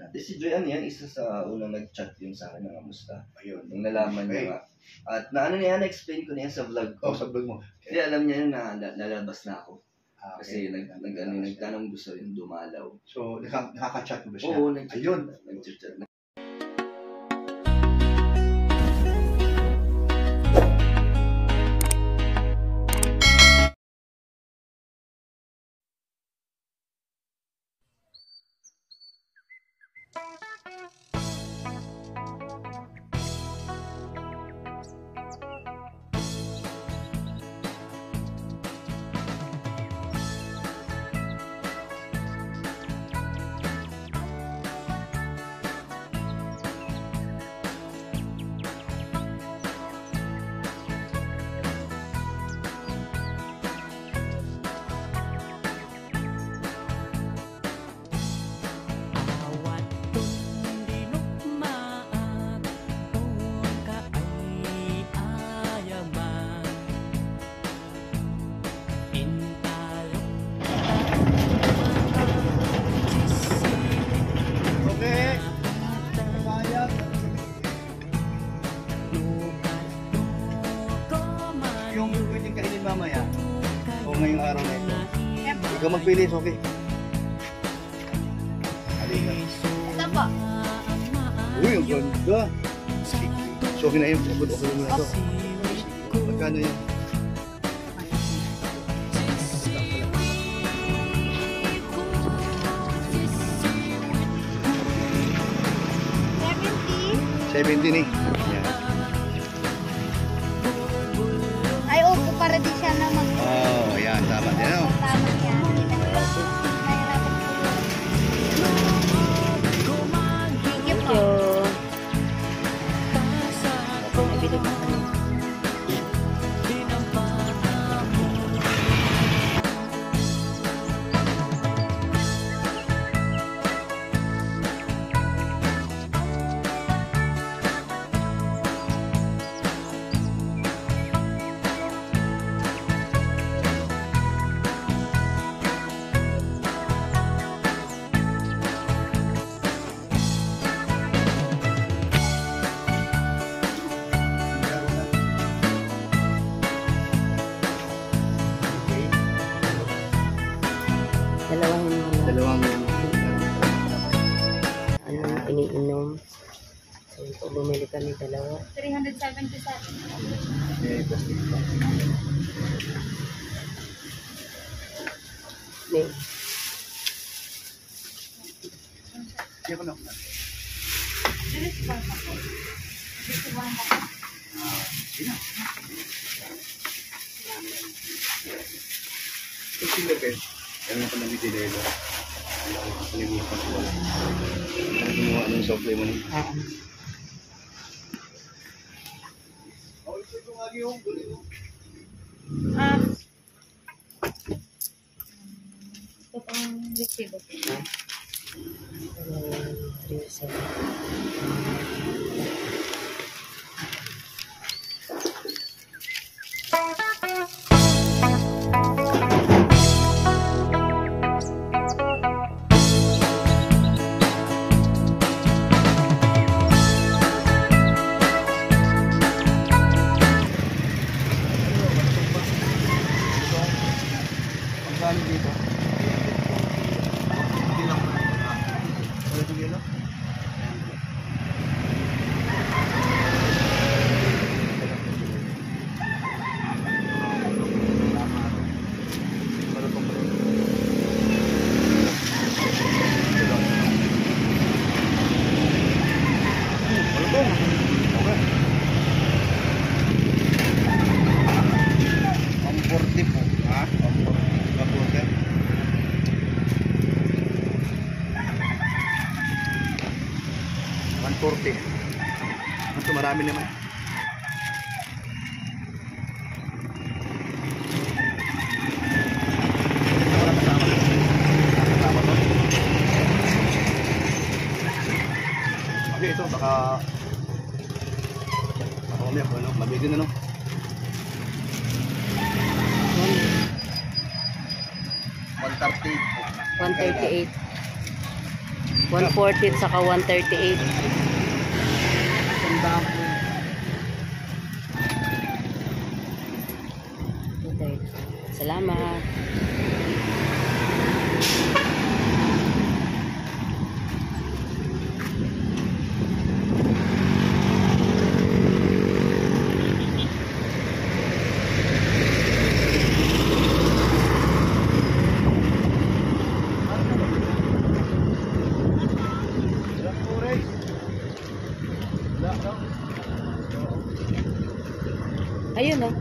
Dati si Joy, yan, isa sa unang nag-chat yun sa akin ng kamusta. Ayun. Nung nalaman niya nga. At na-explain ko na yan sa vlog ko. Sa vlog mo. Kasi alam niya yun na lalabas na ako. Okay. Kasi nagtanong gusto yung dumalaw. So, nakaka-chat mo ba siya? Oo, ayun. Nag-chat. Yung pwedeng kainin mamaya o ngayong araw na ito. Ikaw magpili, okay? Halika. Ito po. Uy, ang ganda. So, okay na yun. Okay mo na ito. Magkano yan? $70 eh. Yan. Ay, opo, para di siya na mag... Oh, yan. Tama din. Oh. Tama yan. Nahirapan po. Thank you po. Nabili pa kami. Dalawang iniinom. So, ito, bumili kami dalawa. 377. eh, plastic pa. May, Kaya ko na. Dilis po ako. Dilis po ako. Ito sila guys. Kaya na pa nabiti dahil. Kalimutan ko wala. Ano gumawa ng supply mo niya? Ito nga yung guli mo. Ito pang resibo. 3-7. Magkano dito? Hindi lang. Wala ito gila? Ito marami naman. Wala kasama. Kasama to. Okay, ito baka mamaya ko ano, mabigyan ano. 138. 140 saka 138. Tandaan ko. 230. Salamat. Ayun oh.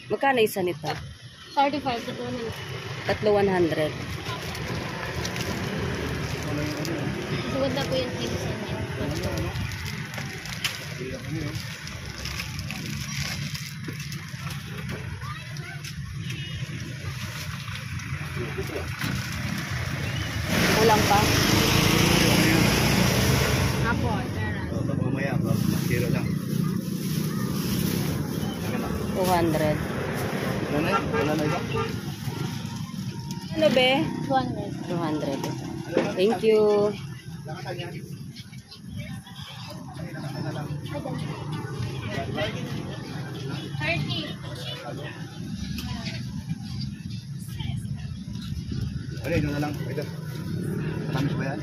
Magkano isa nito? 35 to 200. Tatlo 100. Sugod na po yung kilos sa inyo. Kulang pa? Apo, pera. Mamaya, zero lang. 200. Wala na iba? Ano be? 200. 200. Thank you. Ano, ito na lang. Ito. Matamis ba yan?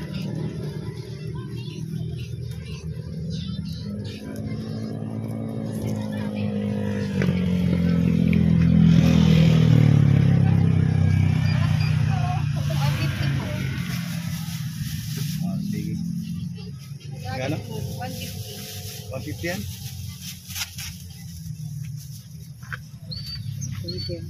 Sige. Gano? 150. 150 yan? Thank you.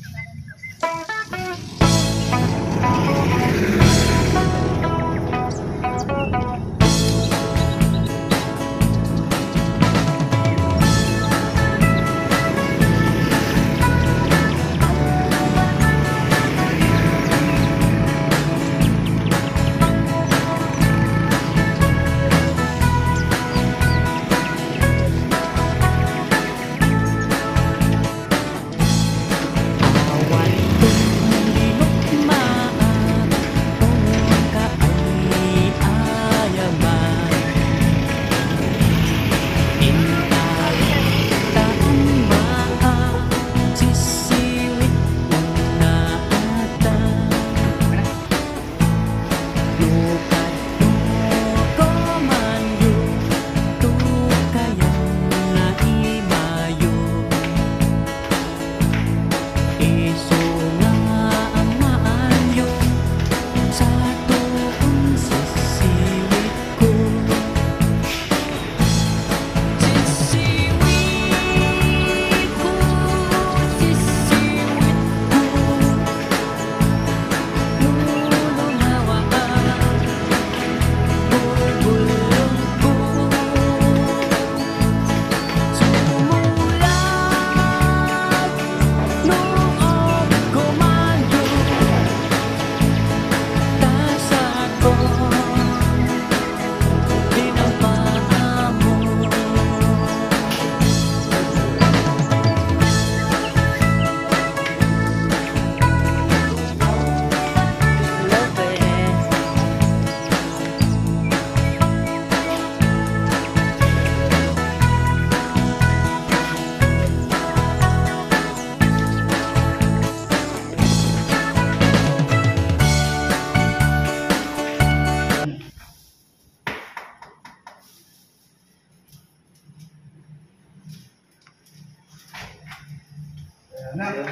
Anak,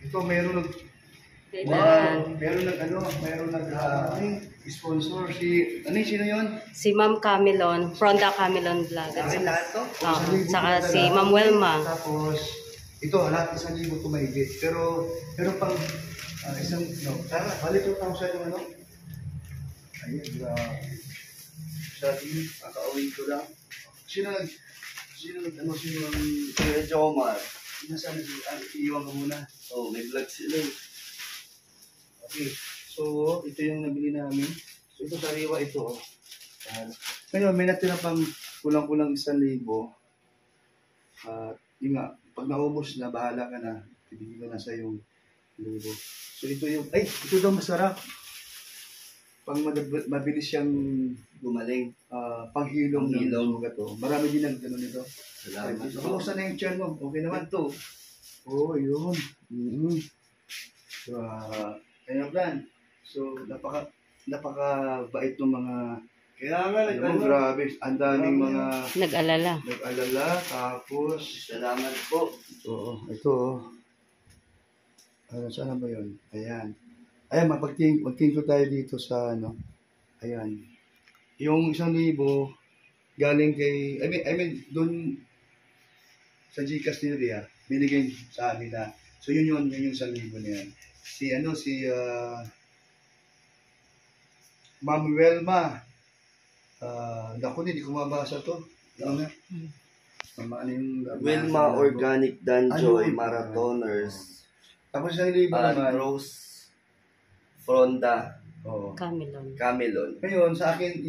ito meron nag meron nag sponsor si sino 'yon? Si Ma'am Camilon, from the Camilon Vloggers. Saka si Ma'am Welma. Tapos ito lahat 1,000 to mahigit. Pero pang isang tara, balik 2,000 yung ano. Ayun, sa atin, kakauwi ko lang. Sino ang Kuya Jomar. Nasaan iiwan ka muna? Oh, may vlog sila. Okay. So, ito yung nabili namin. So, ito sariwa ito. Ngayon, may natira pang kulang-kulang 1,000. Yun nga, pag naubos na, bahala ka na. Ibigay ko na sa yung libo. So ito daw masarap. Pang mabilis siyang Gumaling. panghilom ng Panghilom. sugat to. Marami din ang gano'n nito. Salamat So, po. kumusta na yung tiyan mo? Okay naman to. Oo, yun. So, kaya plan. So, napaka-bait ng mga, Kaya nga, grabe, ang daming mga Nag-alala. nag-alala, tapos, Salamat po. ito, saan ba yun? Ayan. Ayan, magtingko tayo dito sa, ayan. Yung 1,000, galing kay, I mean, dun, sa Gcash ni Ria, binigay sa amin na, so yun yung 1,000 na yan. Si Ma'am Welma, naku, hindi ko mabasa to. Ano na? Ano yung... Wilma Organic Danjoy Ano? Marathoners. Tapos 1,000 naman. Rose Fronda Oo. Camelon. Camelon. Ngayon, sa akin,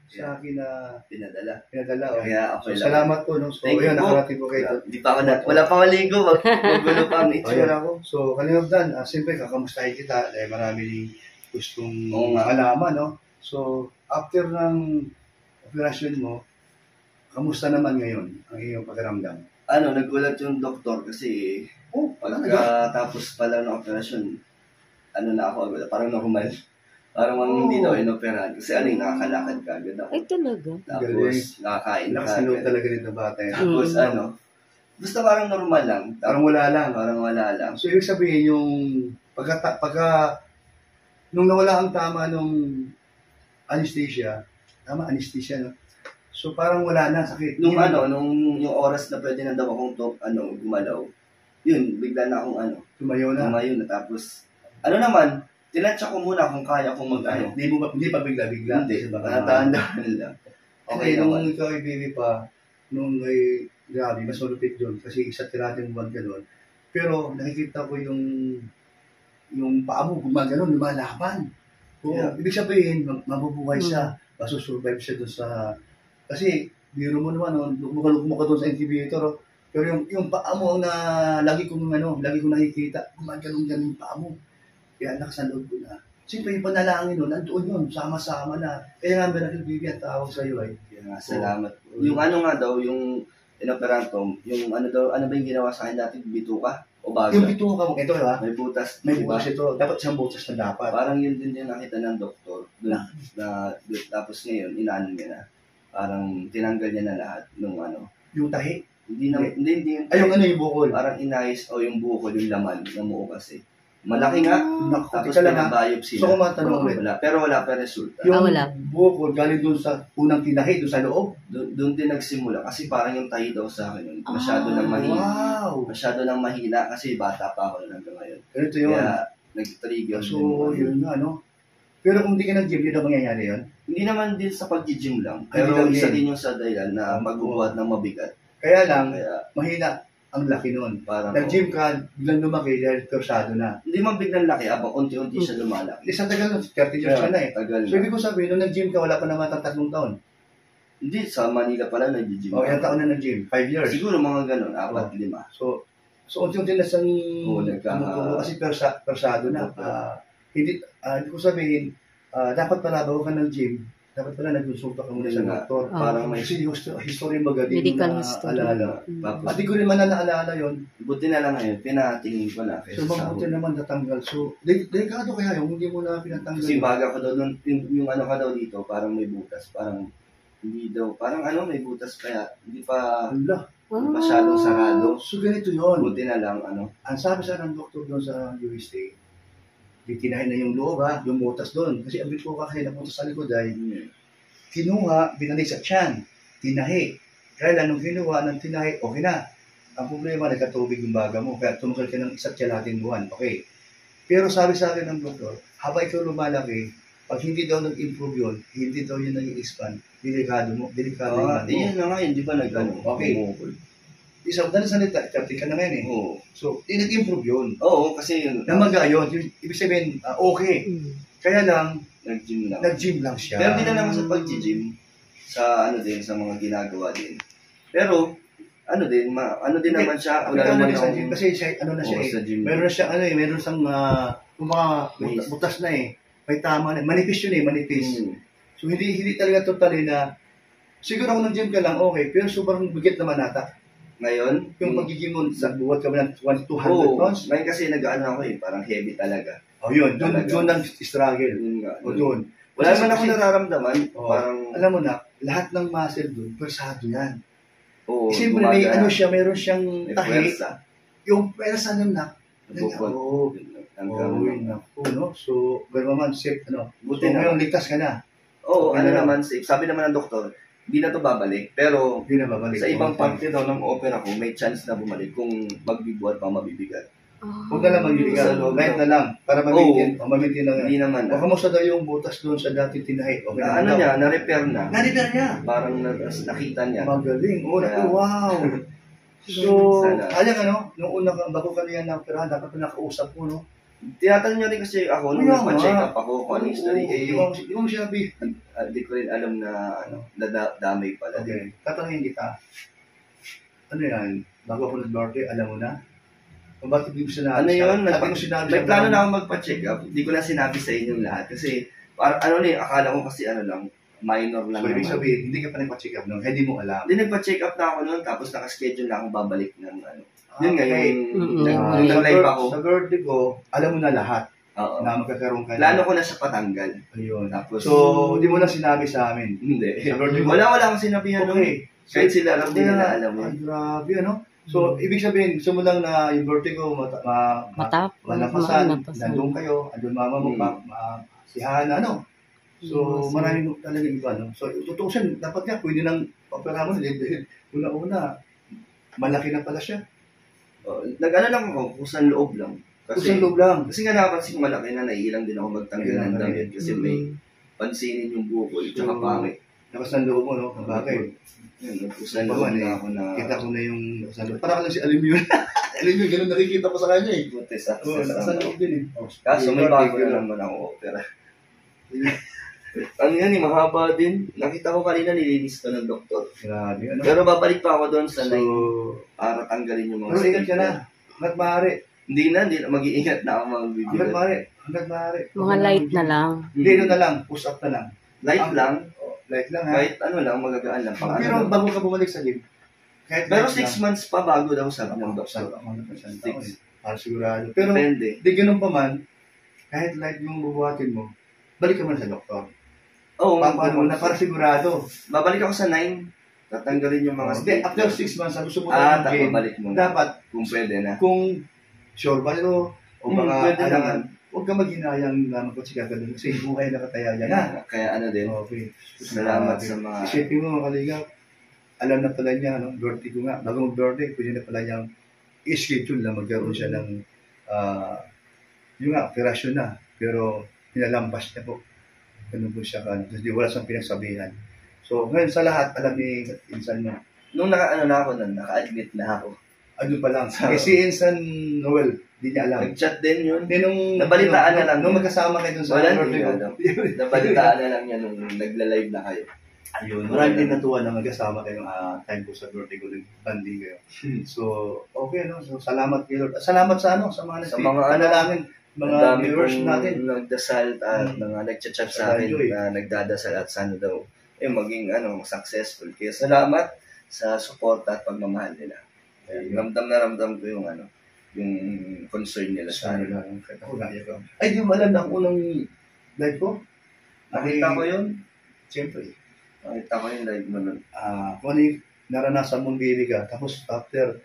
sa akin na Pinadala. pinadala. Kaya So, okay lang. salamat po. No? So, Thank you ayun, po. nakarating ko kayo. Di pa ako wala pa maligo. Magulo pa ang Ayun itsura. ako. So, Kalingapdan, siyempre, kakamustahin kita dahil marami rin gustong Oo nga. malaman, no? So, after ng operasyon mo, kamusta naman ngayon ang iyong pakiramdam? Nagulat yung doktor kasi Talaga? pagkatapos pala ng operasyon, na ako, parang normal. Parang hindi daw inoperahan. Kasi nakakalakad ka agad ako. Ay, talaga? Tapos, nakakain ka Lakas loob agad. talaga nito bata yan. Tapos, basta parang normal lang. Parang wala lang. Parang wala lang. So, ibig sabihin yung nung nawala ang tama nung anesthesia, no? So, parang wala na, sakit. Nung yung oras na pwede na daw akong gumalaw, yun, bigla na akong Tumayo na. tumayo na. Tapos, naman, tinansya ko muna kung kaya kong Hindi pa bigla-bigla. Hindi, Baka natandaan lang. Okay, Okay nung naman. ikaw ay baby pa, grabe, mas malupit doon kasi isa tirating buwan ka doon. Pero nakikita ko yung paa mo gumagano'n, lumalaban. Oo, Yeah. ibig sabihin, mabubuhay siya, masusurvive siya doon sa... Kasi, biro mo naman, lumukha doon sa incubator, pero yung paa mo na lagi kong nakikita, gumagano'n yung paa mo. Kaya lakas ang loob ko na. Siyempre, yung panalangin nun, nandoon yun, sama-sama na. Kaya nga, Miracle Baby, ang tawag sa'yo ay. Kaya nga, salamat po. Yung nga daw, yung inoperanto, yung ba yung ginawa sa akin dati, bituka o baga? Yung bituka mo, ito ha, May butas. may diba? butas ito. Dapat isang butas na dapat. Parang yun din yung nakita ng doktor. Tapos ngayon, inaanin niya na. Parang tinanggal niya na lahat nung Yung tahi. Hindi. Ay, yung bukol. Parang inayos o yung bukol, yung laman, namuo kasi. Malaki nga. Naku, Tapos teka lang ha. pinabiopsy So, kung matanong ulit. Pero wala pa resulta. Yung wala. bukol, galing doon sa unang tinahi, doon sa loob. Doon din nagsimula. Kasi parang yung tahi daw sa akin, masyado nang mahina. Wow! Masyado nang mahina kasi bata pa ako hanggang ngayon. Ganito yun. Kaya nag-trigger So, yun nga, no? Pero kung hindi ka nag-gym, hindi na mangyayari yun. Hindi naman din sa pag-gym lang. Ay, Pero hindi lang isa din. din yung sa dahilan na magbubuhat ng mabigat. Kaya lang, Kaya mahina ang laki nun. parang Nag-gym ka, biglang lumaki dahil torsado na. hindi man biglang laki, abang unti-unti siya lumalaki. Isang tagal nun, 30 years ka na eh. Tagal So, na. ibig ko sabihin, nung nag-gym ka, wala pa naman 3 taon. Hindi, sa Manila pala nag-gym. O, ilang taon na nag-gym? 5 years. Siguro mga ganun, 4, 5. So unti-unti na siyang nagkaka- kasi torsado na. Hindi ko sabihin, dapat pala bago ka ng-gym, dapat pala nagkonsulta ka muna sa Yun nga. doktor. Parang may Kasi history magaling Medical na history. alaala. tapos, At di ko rin man na naalala yun. buti na lang ngayon, pinatingin ko na. So, Kaysa sa mabuti huli. naman natanggal. So, delikado kaya yung hindi mo na pinatanggal. Kasi baga ko daw, yung ka daw dito, parang may butas. Parang, hindi daw, parang may butas kaya, hindi pa Ala. masyadong sarado. So, ganito yun. Buti na lang, Ang sabi sa ng doktor doon sa USA, titinahin na yung loob ha, yung butas doon. Kasi ang bito ka kasi napunta sa likod ay kinuha, binalik sa tiyan, tinahi. Kaya lang, nung kinuha ng tinahi, okay na. Ang problema, nagkatubig yung baga mo, kaya tumakal ka ng 1 buwan. Okay. Pero sabi sa akin ng doktor, habang ikaw lumalaki, pag hindi daw nag-improve yun, hindi daw yun nag-expand, delikado mo. Yun na nga, hindi pa Okay. bumukol. Isang dahil salita, chapter ka na ngayon eh. Oo. So, nag-improve yun. Oo, kasi yun, Namaga yun. Ibig sabihin, okay. Kaya lang, nag-gym lang. nag-gym lang siya. Pero hindi na naman sa pag-gym, sa sa mga ginagawa din. Pero, ano din, ano din naman siya, wala Ano naman din sa akong- gym, kasi siya, ano na siya Oo, sa eh. gym. Meron na siya, ano eh, meron siyang, Mahis. butas na eh. May tama na, manipis yun eh, manipis. Hmm. So hindi talaga totally na, siguro kung nag-gym ka lang, okay, pero sobrang bigat naman nata. Ngayon, Yung pagiging mo, sa buhat ka ba ng 200 oo, pounds? ngayon kasi nag-ano ako eh, parang heavy talaga. Oh, yun, doon Talaga. nag-struggle. Yun nga. O doon. Wala naman ako Kasi- nararamdaman, Oh, parang, alam mo na, lahat ng muscle doon, persado yan. oo, Siyempre may gumaga, ano siya, meron siyang may tahi. pwersa. Yung pwersa nun na, Nabukod. oo, Hanggang, naku, no? So, pero naman, safe, ano, Buti so, na. ngayon, ligtas ka na. oo, Okay ano na. naman, sabi naman ng doktor, hindi na to babalik, pero Hindi na babalik. sa ibang parte daw ng opera ko, may chance na bumalik kung magbibuhat pa mabibigat. Huwag na lang magbibigay. Sa loob Light ng- na lang. Para ma-maintain. O ma-maintain lang. Hindi naman O na. kamusta daw yung butas doon sa dati tinahi? Okay na Ano daw. niya, na-repair na. Na-repair niya. Parang nakita niya. Magaling. Oh, Kaya- wow. So, Sana. alam ano, nung una ka, bago ka niya na-operahan, dapat pa nakausap mo, no? Tinatanong niya rin kasi ako nung Kaya nagpa-check nga. up ako kung ano yung history. Oo, Eh, di mo sinabi. hindi ko rin alam na damay pala. Okay, tatanungin kita. Ano yan? Bago ako nag-birthday, alam mo na? O bakit hindi mo sinabi? Ano yun? Bakit mo sinabi May sa plano mga- na ako magpa-check up. Hindi ko na sinabi sa inyong lahat. Kasi, ano akala ko kasi ano lang, minor lang So, ibig naman. sabihin, hindi ka pa nagpa-check up, no? Hindi mo alam. Hindi nagpa-check up na ako noon, tapos nakaschedule na akong babalik ng ano. Yun nga, Okay. yung Mm-mm. nag-live ako. Sa birthday ko, alam mo na lahat Oo. na magkakaroon ka Plano ko na siya patanggal. Ayun. Tapos, So, hindi mo na sinabi sa amin. hindi. Sa birthday mo. Wala akong sinabihan nun. Okay. Kahit sila lang din Kaya, nila alam mo. Ay, grabe, ano? So, ibig sabihin, gusto mo lang na yung birthday ko, malampasan, nandun kayo, andun mama mo, siyahan, ano? So, maraming talaga iba, no? So, tutusin, dapat nga, pwede nang papera mo, una-una, malaki na pala siya. Nag-ano lang ako, kusang loob lang. Kasi loob lang. Kasi nga napansin ko malaki na, naiilang din ako magtanggal ng Kailangan damit. Kasi may pansinin yung bukol, tsaka So, pangit. Lakas ng loob mo, no? Bakit? Yun, kusang Iba loob man, na ako na Kita ko na yung lakas ng loob. Parang ka lang si Alim yun. Alim yun, ganun nakikita ko sa kanya eh. buti sa Oo, lakas ng loob din eh. Kaso may bago na naman ako opera. Ano yan, mahaba din. Nakita ko kanina nilinis ko ng doktor. Grabe, ano? Pero babalik pa ako doon sa So, 9 para tanggalin yung mga pero ingat ka na. sticker. Hanggat maaari. Hindi na, mag-iingat na ako Hanggat magbibigat. maaari. Hanggat maaari. Mga light na lang. Hindi, ano na lang. Push up na lang. Light lang, Light lang ha. kahit ano lang, magagaan lang. Pang Pero ano lang. bago ka bumalik sa gym, kahit Pero light 6 months pa bago daw sabi ng Sa doktor. para sigurado. Pero, Depende. di ganun pa man, kahit light yung bubuhatin mo, balik ka muna sa doktor. Oo, Paano mo na para sigurado. babalik ako sa 9. Tatanggalin yung mga Hindi, sticker. after 6 months, gusto mo Ah, mag-gym, balik mo. dapat, Kung pwede na. kung sure ba ito, o mga Pwede alangan, naman. huwag ka maghinayang na magpatsika ka doon kasi buhay na kataya yan. Ha? Kaya ano din. Okay. Salamat sa mga... Isipin mo, mga kaligap, alam na pala niya, no? Birthday ko nga, bago mag-birthday, pwede na pala niyang i-schedule na magkaroon siya ng, yung nga, operasyon na, pero pinalampas niya po. Ganun po siya ka, kasi wala siyang pinagsabihan. So, ngayon sa lahat, alam ni Insan mo, Nung naka-admit na ako. ano pa lang, si Insan Noel, di niya alam. Nag-chat din yun. Hindi, nung, Nabalitaan na lang nung yun. magkasama kayo dun sa Wala, birthday hindi ko. alam. Nabalitaan na lang yan nung nagla-live na kayo. Ayun, marami din natuwa na magkasama kayo time ko sa birthday ko, nag-banding kayo. So, okay, no? So, salamat kayo, Lord. Salamat sa ano, sa mga Sa mga panalangin, Ang mga dami viewers kong natin. nagdasal at mga nagchat-chat sa akin Enjoy. na nagdadasal at sana daw maging successful. Kaya salamat sa support at pagmamahal nila. Ramdam na ramdam ko yung yung concern nila sa Sana akin. lang. Ako gaya ko. Ay, di mo alam na ang unang live ko? Nakita ko yun. Siyempre. Nakita ko yung live mo nun. Kung ano yung naranasan mong baby ka, tapos after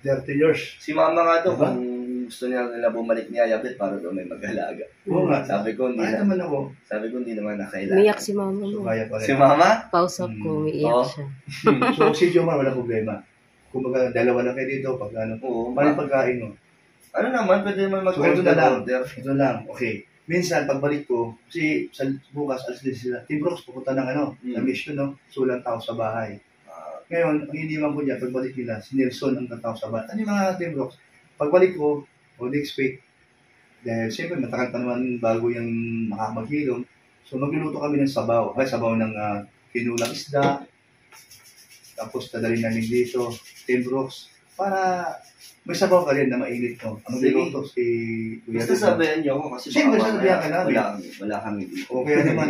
30 years, Si mama nga to, Diba? kung gusto nila bumalik ni Ayabit para daw may mag-alaga. oo nga, Sabi ko, hindi kahit na. naman ako, Sabi ko, hindi naman na kailangan. Umiyak si mama so mo. kaya pa rin. Si mama? Pausap ko, umiiyak Oo. siya. So si Jomar, wala problema. Kung dalawa lang kayo dito, pag ano, Oo. paano yung pagkain mo? Ano naman, pwede naman So, ito na lang. mag-order. Ito lang, okay. Minsan, pagbalik ko, kasi sa bukas, alas din sila, Team Brooks, pupunta ng ng mission, no? Sulang tao sa bahay. Ngayon, ang iniwan ko niya, pagbalik nila, si Nelson ang tao sa bahay. Ano yung mga Team Brooks? Pagbalik ko, o next week, dahil siyempre, matagal pa naman bago yung makamaghilom, so magluluto kami ng sabaw. Sabaw ng kinulang isda, tapos dadalhin namin dito, Brooks, para may sabaw ka rin na mainit, no? Ang Sige. niluto si Kuya Basta Rizal. sabayan niyo ako kasi Siyempre, baka sasabihan ka namin. wala kami dito. O kaya naman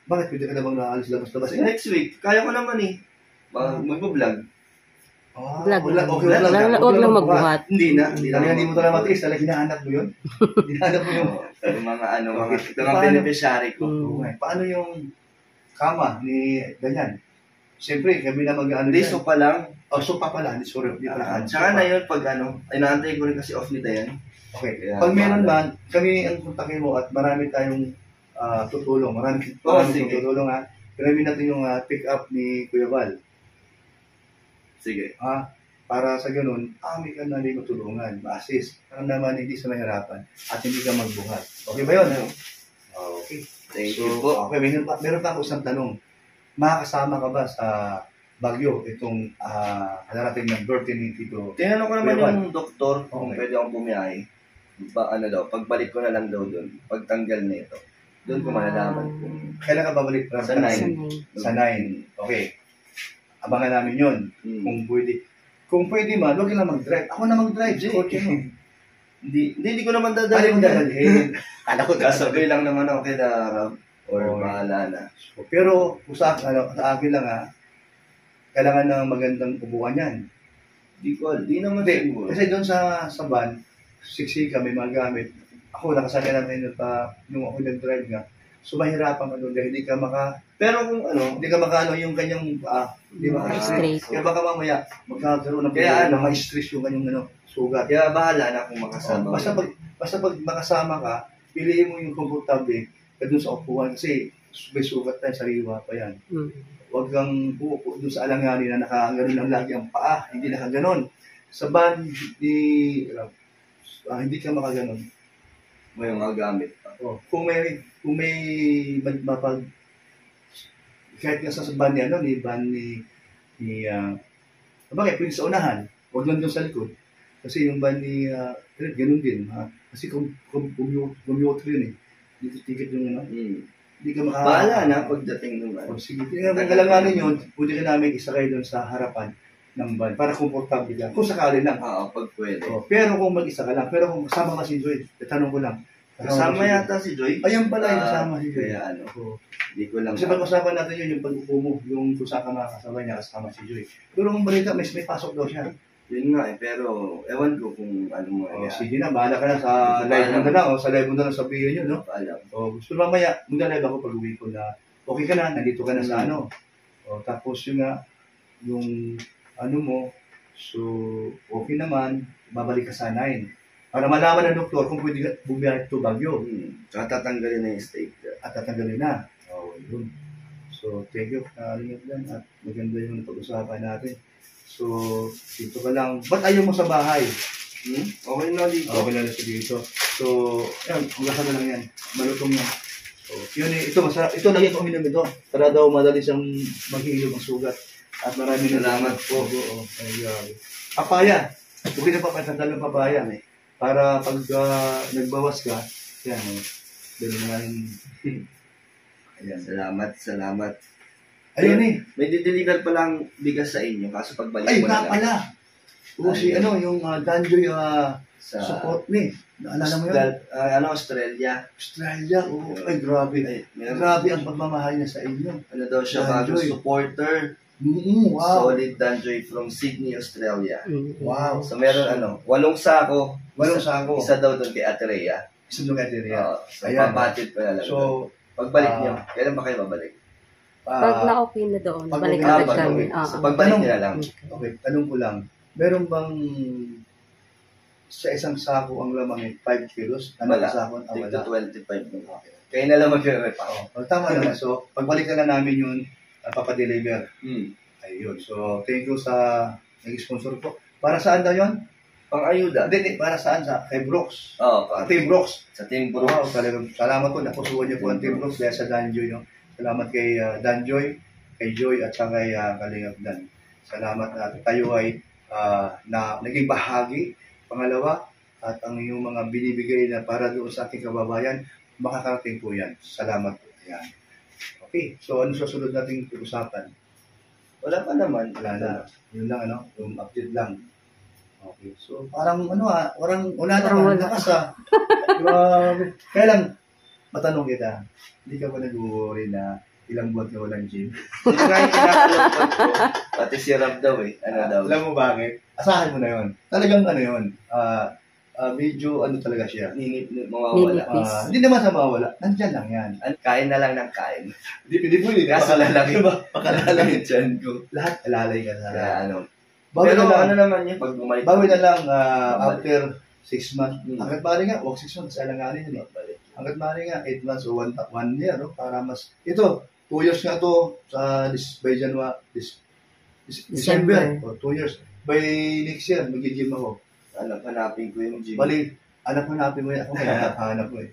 bakit pwede ka namang naalis labas-labas? Kasi next week, kaya ko naman eh. Mag-vlog. Vlog. Okay, Huwag lang magbuhat. Hindi na. Talaga hindi mo talaga matiis, talaga hinahanap mo yun. Hinahanap mo yung... Yung mga Okay. mga beneficiary ko. Okay. Paano yung kama ni ganyan? Siyempre, kami na mag-ano Hindi, so pa lang. sopa pala. Sorry, hindi pala. Tsaka na yun, pag inaantay ko rin kasi off ni Dayan. Okay. Kaya, Pag meron man, kami ang kontakin mo at marami tayong tutulong. Marami sige. tutulong ha. Grabe natin yung pick up ni Kuya Val. Sige. Para sa ganun, may ka na rin matulungan, ma-assist. Para naman hindi sa mahirapan at hindi ka magbuhat. Okay ba yun? Okay. Thank you po. Okay, meron pa ako isang tanong. Makakasama ka ba sa Baguio itong darating ng birthday ni Tito? Tinanong ko naman Kuya Val. yung doktor kung Okay. pwede akong bumiyahe. Pagbalik ko na lang daw doon. Pagtanggal na ito. Doon ko malalaman kung Kailan ka babalik? Sa 9. Sa 9. Okay. Abangan namin yun. Kung pwede. Kung pwede man, huwag ka na mag-drive. Ako na mag-drive. Hindi. Kotse mo. Hindi ko naman Dali dadalhin. mo dadalhin. Kala ko Kasabay lang naman ako kay Darab. Or Okay. bahala na. Pero kung sa akin lang kailangan ng magandang upuan yan. Di naman Hindi, siguro. kasi doon sa van, siksi kami magamit. Ako nakasakay namin nung ako nag-drive nga. So mahirapan ka doon dahil hindi ka Pero kung yung kanyang hindi maka-straight. Straight. Kaya baka mamaya magkakaroon ng Kaya ma-stress yung kanyang sugat. Kaya bahala na kung makasama. Basta pag makasama ka, piliin mo yung komportable ka doon sa upuan kasi may sugat tayo, sariwa pa yan. Huwag kang uupo doon sa alanganin na nakaganon lang lagi ang paa, hindi nakaganon. Sa van, hindi ka makaganon. May mga gamit pa. Kung may kahit nga sa van ni bakit pwede sa unahan, huwag lang doon sa likod. Kasi yung van ni ganun din. Kasi commute rin eh. Dito yung hindi ka Bahala na pagdating nung sige, kung kalanganin yun, pwede ka namin isakay doon sa harapan ng van para komportable ka. Kung sakali lang. pag pwede. Pero kung mag-isa ka lang, pero kung kasama ka si Joy, tanong ko lang. Kasama yata si Joy. Ayun pala yung kasama si Joy. Kaya hindi ko lang. Kasi pag-usapan natin yun, yung pag-upo mo, yung kung saan ka makakasabay niya kasama si Joy. Pero kung balita, may pasok daw siya. Yun nga pero ewan ko kung ano mo. Sige na, bahala ka na sa live mo na lang. Sa live mo na lang sabihin yun, no? Alam. Gusto mamaya, mag-live ako pag uwi ko na okay ka na, nandito ka na sa tapos yun nga, yung mo, so okay naman, babalik ka sa 9. Para malaman ng doktor kung pwede ka bumiyahe to Baguio. Tsaka tatanggalin na yung steak. At tatanggalin na. Yun. So, thank you. At maganda yung pag-usapan natin. So, dito ka lang. Ba't ayaw mo sa bahay? Okay na dito. Okay na dito. So, yan. Hugasan mo lang yan. Malutong yan. So, yun eh. Ito, masarap. Ito, lagi ko uminom ito. Para daw madali siyang maghihilom ang sugat. At maraming Salamat po. Oo. Papaya. Okay na papaya. Ng papaya. Para pag nagbawas ka, yan. Ganun nga yung... Ayan. Salamat. Ayun eh. May dideliver pa lang bigas sa inyo kaso pagbalik Ay, mo na nga lang. pala. Si yung Danjoy Sa support ni. Naalala mo yun? Australia. Australia. Ay, grabe. Grabe ang pagmamahal niya sa inyo. Ano daw siya, Danjoy. bagong supporter. Wow. Solid Danjoy from Sydney, Australia. Wow. So meron 8 sako. 8 sako. Isa daw doon kay Ate Rhea. Isa doon kay Teria. So Ayan. papatid pa na lang. So, pagbalik niyo, kailan ba kayo babalik? Pag na-okay na doon, pag balik okay na, agad pag kami. okay. So pagbalik niyo na lang. Okay, tanong ko lang. Meron bang sa isang sako ang lamang 5 kilos? Wala. Sako, Take wala. to 25 na. Kayo na lang mag-repa. Tama naman. So, pagbalik na namin yun, papadeliver. Hmm. Ayun. So, thank you sa nag-sponsor ko. Para saan daw yun? Pang-ayuda. Hindi, para saan? Kay Brooks. Oo, Team Brooks. sa Team Wow, Brooks. talagang salamat po. Napusuan niyo po ang Team Brooks dahil sa Danjoy. No? Salamat kay Danjoy, kay Joy, at saka kay Kalingap Dan. Salamat na tayo ay na naging bahagi. Pangalawa, at ang iyong mga binibigay na para doon sa ating kababayan, makakarating po yan. Salamat po. Yan. Okay, so ano susunod nating pag-usapan? Wala pa naman. Wala na. Yun lang, ano, yung update lang. Okay. So, parang, wala naman, lakas Grabe. Kaya lang, matanong kita, hindi ka ba nag-worry na ilang buwan ka walang gym? Yung nga yung kinakalungkot ko, pati si Rob daw eh. Ano daw? Alam mo bakit? Asahan mo na yun. Talagang yun, medyo talaga siya. Mawawala. Nilipis. Hindi naman sa mawawala, nandyan lang yan. Kain na lang ng kain. Hindi pwede. Kaso lalaki. Pakalalaki. Diyan ko. Lahat alalay ka sa Kaya ano. Bawi Pero na lang, ano naman yun, pag bumalik. bawi na lang Babalik. after 6 months. Hmm. Hanggat maaari nga, 6 months, alanganin yun eh. Hanggat maaari nga, 8 months o 1 year, no? Para mas, ito, 2 years nga to sa by January, December, 2 years. By next year, mag-gym ako. Hanapin ko yung gym. Bali, anak hanapin mo yan. Ako may hanap ko eh.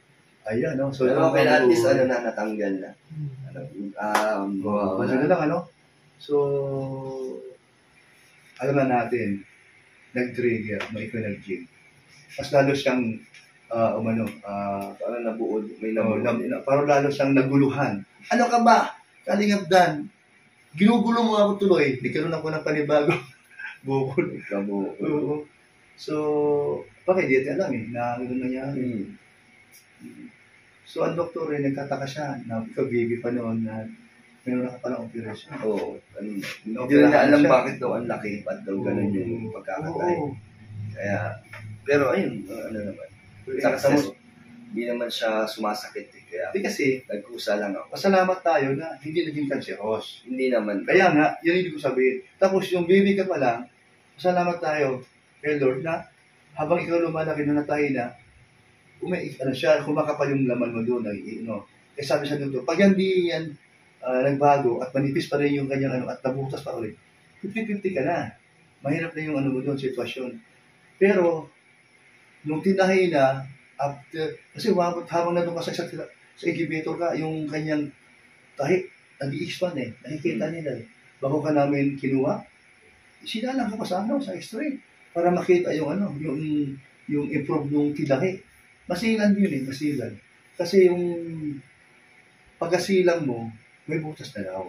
Ayan, no? So, Pero okay na, at least natanggal na. Basta na lang, So, alam na natin, nag-trigger, may ikaw nag-gym. Mas lalo siyang, Parang nabuod. May nabuod. parang lalo siyang naguluhan. Ano ka ba? Kalingap Dan. Ginugulo mo ako tuloy. Nagkaroon ako ng panibago. Bukol. Kabuod. Oo. So, bakit? Di alam na gano'n nangyari. So, ang doktor nagkataka siya na ikaw baby pa noon na meron ka palang operation. Oo. Hindi na alam bakit daw ang laki. Ba't daw ganun yung pagkakatay. Kaya, pero ayun, naman. Success. Hindi naman siya sumasakit. Kaya, Hindi kasi, nagkusa lang ako. pasalamat tayo na hindi naging cancerous. Hindi naman. Kaya nga, yun hindi ko sabihin. Tapos yung baby ka pa lang, pasalamat tayo kay Lord na habang ikaw lumalaki na natay na, siya, kumakapal yung laman mo doon. Kaya sabi sa doktor, pag hindi yan nagbago at manipis pa rin yung kanyang at nabutas pa ulit, 50-50 ka na. Mahirap na yung mo doon, sitwasyon. Pero, nung tinahi na, after, kasi habang nandun ka sa incubator ka, yung kanyang tahi, nag-i-expand nakikita nila Bago ka namin kinuha, sinalang ka pa sa x-ray, para makita yung yung improve ng tilahi. Masilan yun masilan. Kasi yung pagkasilang mo, may butas na daw.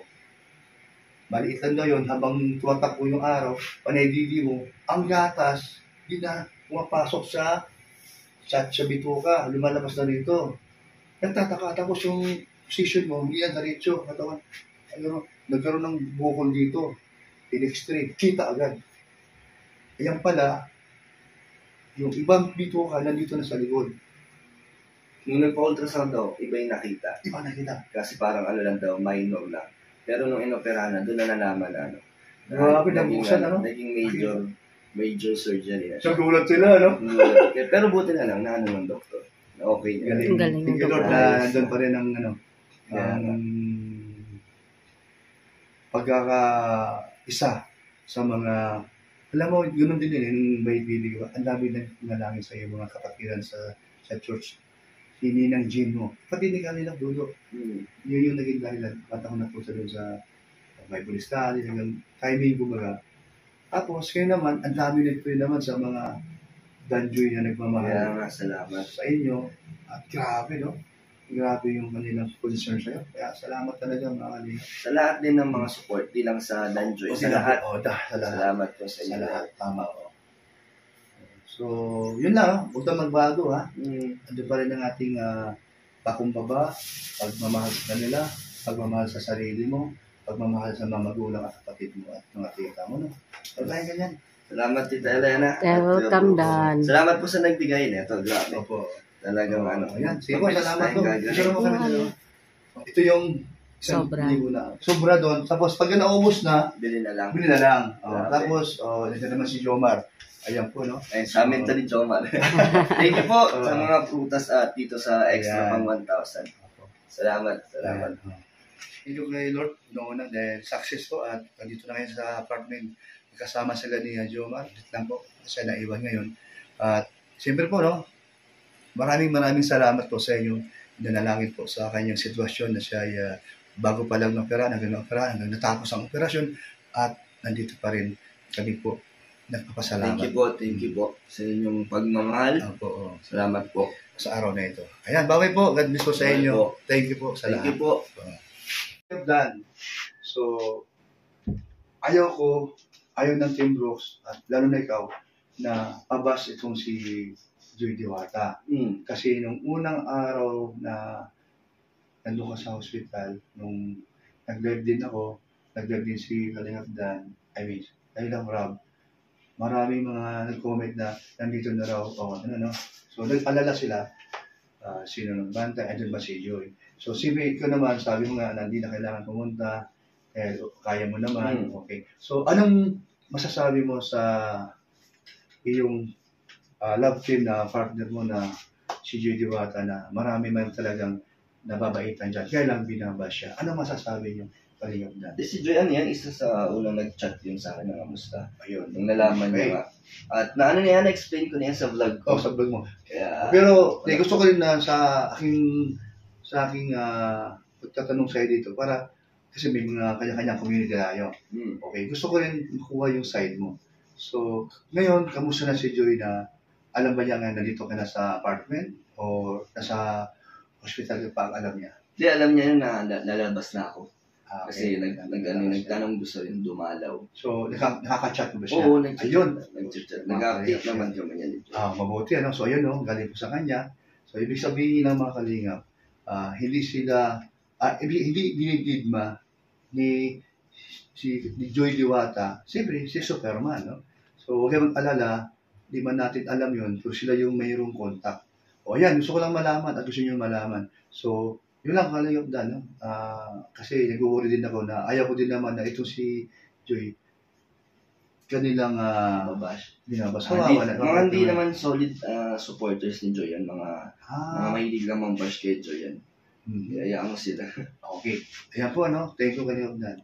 Maliit lang daw yun, habang tumatakbo yung araw, panay-didi mo, ang gatas, di na pumapasok sa bituka, lumalabas na rito. Nagtataka, tapos yung position mo, hindi yan diretso, katawan. Nagkaroon ng bukol dito, in-x-ray, kita agad. Ayan pala, yung ibang bituka, nandito na sa likod. Nung nagpa-ultrasound daw, iba yung nakita. Iba nakita. Kasi parang lang daw, minor lang. Pero nung inoperahan na, doon na nalaman na Grabe, nabuksan, naging major surgery na Sa siya. gulat sila, Pero buti na lang na ng doktor. Na okay na. Galing. Galing Thank you, ng Lord, doktor. na nandun pa rin ang pagkaka-isa sa mga, alam mo, ganoon din yung may bibig ko. Ang dami na nalangin sa iyo mga kapatiran sa church. Hindi ng gym mo. Pati hindi ka nilang dulo. Yun yung naging dahilan. Ba't ako napunta doon sa Bible study, hanggang timing kumbaga. Tapos, kayo naman, ang dami nito naman sa mga danjoy na Kaya nagmamahal nga, salamat. sa inyo. At grabe, Grabe yung kanilang concern sa'yo. Kaya salamat talaga mga kanina. Sa lahat din ng mga support, di lang sa Danjoy, sa lahat. Sa lahat. Salamat po sa Sa inyo. lahat. Tama. So, yun lang. Huwag na magbago, ha. Ando pa rin ang ating pakumbaba, pagmamahal sa kanila, pagmamahal sa sarili mo, pagmamahal sa mga magulang at kapatid mo at mga tita mo. Pagkain ganyan. Salamat, Tita Elena. Welcome, Dan. Salamat po sa nagbigay nito. Grabe. Opo. Talagang Ayan. Sige po, salamat po. gagawin. Isara mo kami dalawa. Ito yung Sobra. Sobra doon. Tapos pag naubos na, Bili na lang. bili na lang. Grabe. Tapos, dito naman si Jomar. Ayan po, Ayun, sa amin to ni Jomar. Thank you po sa mga prutas at dito sa extra pang 1,000. Salamat. Salamat. Thank you kay Lord. Noon na dahil success po at nandito na ngayon sa apartment. Kasama sila ni Jomar. Dito lang po. Siya naiwan ngayon. At siyempre po, maraming salamat po sa inyo. Nanalangin po sa kanyang sitwasyon na siya ay bago pa lang hanggang natapos ang operasyon at nandito pa rin kami po. Nagpapasalamat. Thank you po sa inyong pagmamahal. Opo. Salamat po. Sa araw na ito. Ayan, bye po. God bless po sa Bye inyo. po. Thank you po sa Thank lahat. you po. Done. So, ayaw ng Team Brooks, at lalo na ikaw, na abas itong si Joy Diwata. Kasi nung unang araw na nandun ka sa hospital, nung nag-live din ako, nag-live din si Kalingap Dan, Kalingap Rob, maraming mga nag-comment na nandito na raw, So nag-alala sila, sino nang banta, andun ba si Joy? So si May, ikaw naman, sabi mo nga, hindi na kailangan pumunta, kaya mo naman, okay. So anong masasabi mo sa iyong love team na partner mo na si Joy Diwata na marami man talagang nababaitan dyan, kaya lang binaba siya. Ano masasabi niyo, Kalingap Dan? Si Joy, isa sa unang nag-chat yun sa akin na kamusta. Ayun. Nung nalaman niya nga. At na-explain ko na yan sa vlog ko. Sa vlog mo. Kaya, Pero gusto ko rin na sa aking pagtatanong sa'yo dito, para kasi may mga kanya-kanyang community tayo. Okay, gusto ko rin makuha yung side mo. So, ngayon, kamusta na si Joy na alam ba niya nga nandito ka na sa apartment o nasa hospital pa ang alam niya? Hindi, alam niya yun na lalabas na ako. Okay. Kasi nagtanong gusto rin dumalaw. So, nakaka-chat mo ba siya? Oo, Ayun. nag-chat. Nag-update naman kami niya. Mabuti, So, ayun, galing po sa kanya. So, ibig sabihin ng mga Kalingap, hindi sila, hindi dinididma ni Joy Diwata. Siyempre, si Superman, no? So, huwag kayong mag-alala, di man natin alam yun, kung sila yung mayroong contact. O ayan, gusto ko lang malaman at gusto nyo malaman. So, yun lang Kalingap Dan, no? Kasi nag-worry din ako na ayaw ko din naman na itong si Joy kanilang binabas. Mga hindi naman solid supporters ni Joy yan. Mga mahilig lang mang bash kay Joy yan. Kaya mo sila. Okay. Ayan po, thank you Kalingap Dan.